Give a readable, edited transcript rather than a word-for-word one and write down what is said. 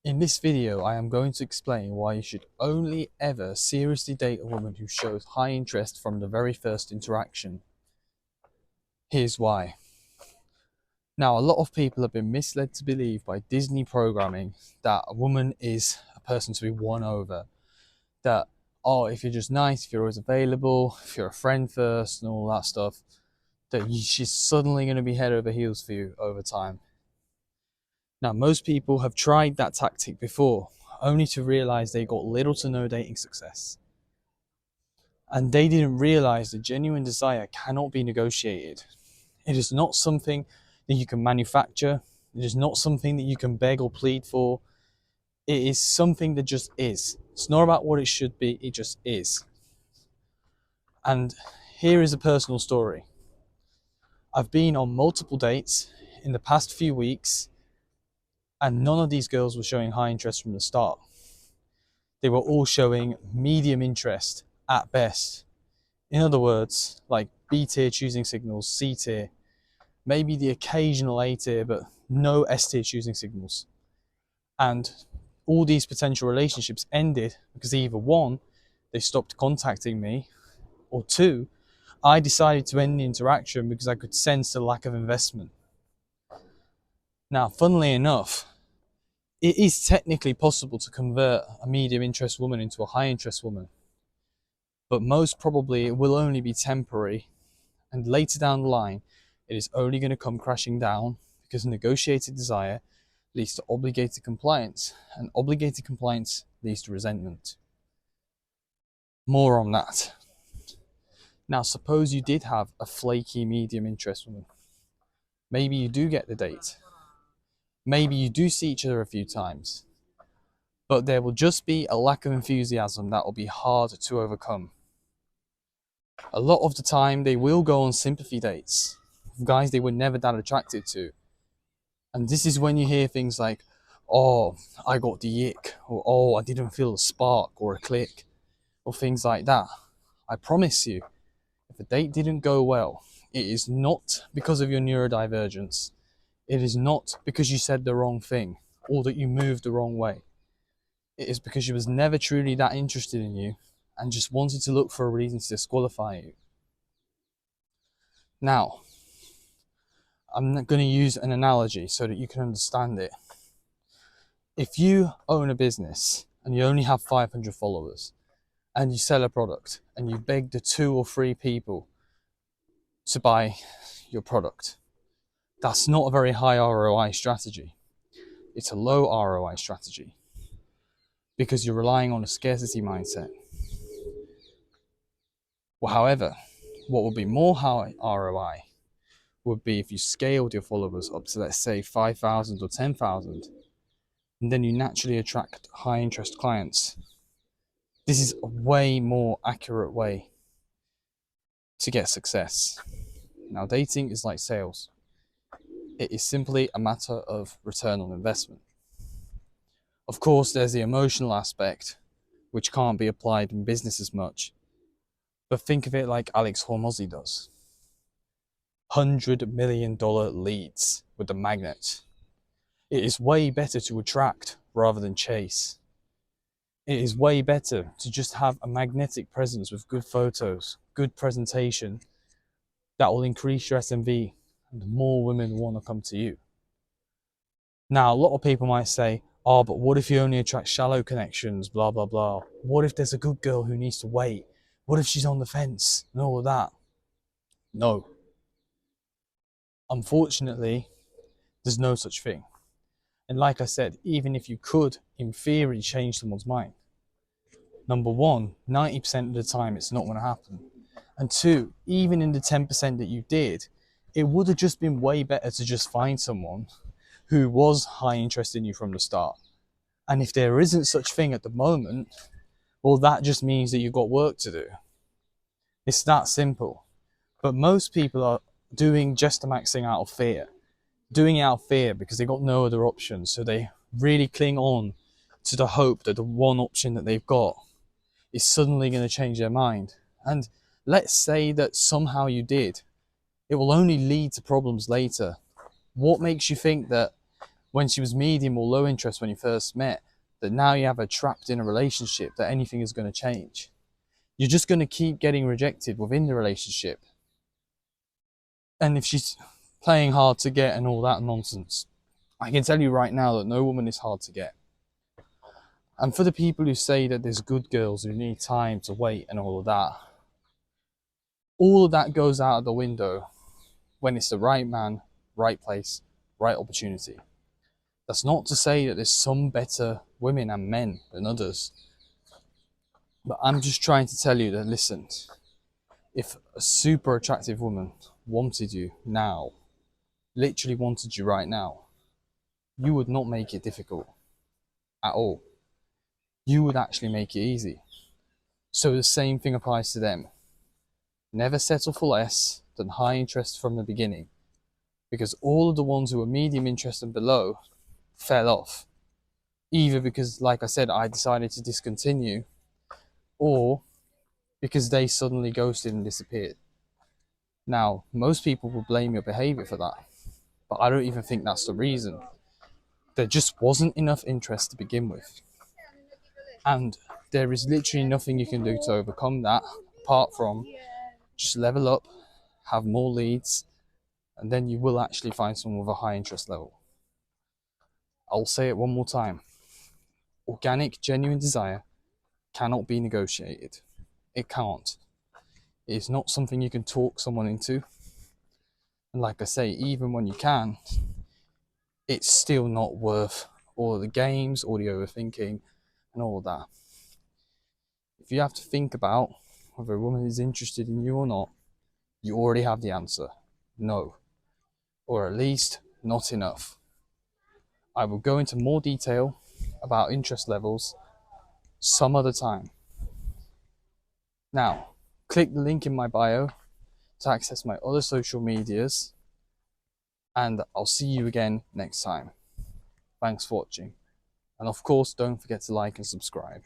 In this video, I am going to explain why you should only ever seriously date a woman who shows high interest from the very first interaction. Here's why. Now, a lot of people have been misled to believe by Disney programming that a woman is a person to be won over. That, oh, if you're just nice, if you're always available, if you're a friend first and all that stuff, that she's suddenly going to be head over heels for you over time. Now, most people have tried that tactic before, only to realize they got little to no dating success. And they didn't realize that genuine desire cannot be negotiated. It is not something that you can manufacture. It is not something that you can beg or plead for. It is something that just is. It's not about what it should be, it just is. And here is a personal story. I've been on multiple dates in the past few weeks, and none of these girls were showing high interest from the start. They were all showing medium interest at best. In other words, like B tier choosing signals, C tier, maybe the occasional A tier, but no S tier choosing signals. And all these potential relationships ended because either one, they stopped contacting me, or two, I decided to end the interaction because I could sense the lack of investment. Now, funnily enough, it is technically possible to convert a medium interest woman into a high interest woman, but most probably it will only be temporary, and later down the line it is only going to come crashing down because negotiated desire leads to obligated compliance, and obligated compliance leads to resentment. More on that. Now, suppose you did have a flaky medium interest woman. Maybe you do get the date. Maybe you do see each other a few times, but there will just be a lack of enthusiasm that will be hard to overcome. A lot of the time, they will go on sympathy dates with guys they were never that attracted to. And this is when you hear things like, oh, I got the ick, or oh, I didn't feel a spark or a click, or things like that. I promise you, if a date didn't go well, it is not because of your neurodivergence. It is not because you said the wrong thing or that you moved the wrong way. It is because she was never truly that interested in you and just wanted to look for a reason to disqualify you. Now, I'm going to use an analogy so that you can understand it. If you own a business and you only have 500 followers and you sell a product and you beg the 2 or 3 people to buy your product, that's not a very high ROI strategy. It's a low ROI strategy because you're relying on a scarcity mindset. Well, however, what would be more high ROI would be if you scaled your followers up to, let's say, 5,000 or 10,000, and then you naturally attract high interest clients. This is a way more accurate way to get success. Now, dating is like sales. It is simply a matter of return on investment. Of course, there's the emotional aspect, which can't be applied in business as much. But think of it like Alex Hormozi does. $100 million leads with the magnet. It is way better to attract rather than chase. It is way better to just have a magnetic presence with good photos, good presentation, that will increase your SMV and more women want to come to you. Now, a lot of people might say, oh, but what if you only attract shallow connections, blah, blah, blah. What if there's a good girl who needs to wait? What if she's on the fence and all of that? No. Unfortunately, there's no such thing. And like I said, even if you could, in theory, change someone's mind, number one, 90% of the time it's not going to happen. And two, even in the 10% that you did, it would have just been way better to just find someone who was high interest in you from the start. And if there isn't such thing at the moment, well, that just means that you've got work to do. It's that simple. But most people are doing Gestamaxing out of fear. Doing it out of fear because they got no other options. So they really cling on to the hope that the one option that they've got is suddenly going to change their mind. And let's say that somehow you did. It will only lead to problems later. What makes you think that when she was medium or low interest when you first met, that now you have her trapped in a relationship, that anything is going to change. You're just going to keep getting rejected within the relationship. And if she's playing hard to get and all that nonsense, I can tell you right now that no woman is hard to get. And for the people who say that there's good girls who need time to wait and all of that goes out of the window when it's the right man, right place, right opportunity. That's not to say that there's some better women and men than others. But I'm just trying to tell you that, listen, if a super attractive woman wanted you now, literally wanted you right now, you would not make it difficult at all. You would actually make it easy. So the same thing applies to them. Never settle for less than high interest from the beginning, because all of the ones who were medium interest and below fell off. Either because, like I said, I decided to discontinue, or because they suddenly ghosted and disappeared. Now, most people will blame your behavior for that, but I don't even think that's the reason. There just wasn't enough interest to begin with. And there is literally nothing you can do to overcome that apart from just level up, have more leads, and then you will actually find someone with a high interest level. I'll say it one more time. Organic, genuine desire cannot be negotiated. It can't. It's not something you can talk someone into. And like I say, even when you can, it's still not worth all the games, all the overthinking, and all of that. If you have to think about whether a woman is interested in you or not, you already have the answer. No. Or at least not enough. I will go into more detail about interest levels some other time. Now, click the link in my bio to access my other social medias, and I'll see you again next time. Thanks for watching. And of course, don't forget to like and subscribe.